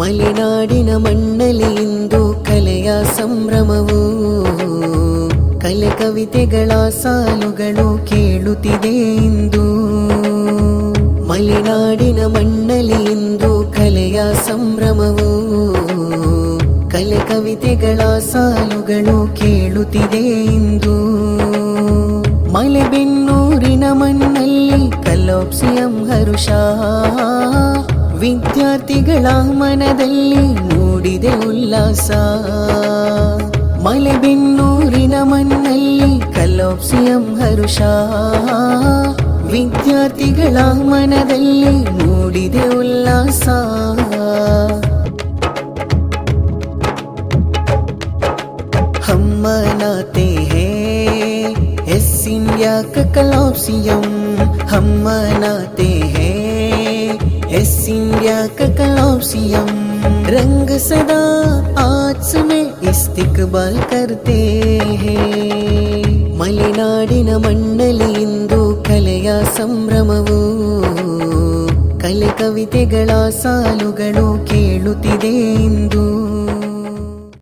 ಮಲೆನಾಡಿನ ಮಣ್ಣಲ್ಲಿ ಇಂದು ಕಲೆಯ ಸಂಭ್ರಮವು, ಕಲೆ ಕವಿತೆಗಳ ಸಾಲುಗಳು ಕೇಳುತ್ತಿದೆ ಇಂದು. ಮಲೆನಾಡಿನ ಮಣ್ಣಲ್ಲಿ ಇಂದು ಕಲೆಯ ಸಂಭ್ರಮವು, ಕಲೆ ಕವಿತೆಗಳ ಸಾಲುಗಳು ಕೇಳುತ್ತಿದೆ ಇಂದು. ಮಲೆಬೆನ್ನೂರಿನ ಮಣ್ಣಲ್ಲಿ ಕಲೋಪ್ಸಿಯಂ ಹರುಷ, ವಿದ್ಯಾರ್ಥಿಗಳ ಮನದಲ್ಲಿ ಮೂಡಿದೆ ಉಲ್ಲಾಸ. ಮಲೆಬೆನ್ನೂರಿನ ಮಣ್ಣಲ್ಲಿ ಕಲೋಪ್ಸಿಯಂ ಹರುಷ, ವಿದ್ಯಾರ್ಥಿಗಳ ಮನದಲ್ಲಿ ಮೂಡಿದೆ ಉಲ್ಲಾಸ. हम मनाते हैं इस इंडिया का कलौसियम, हम मनाते हैं इस इंडिया का कलौसियम. रंग सदा आज में इस्तिकबाल करते हैं. ಮಲೆನಾಡಿನ ಮಣ್ಣಲ್ಲಿ ಇಂದು ಕಲೆಯ ಸಂಭ್ರಮವು, ಕಲೆ ಕವಿತೆಗಳ ಸಾಲುಗಳು ಕೇಳುತ್ತಿದೆ ಇಂದು.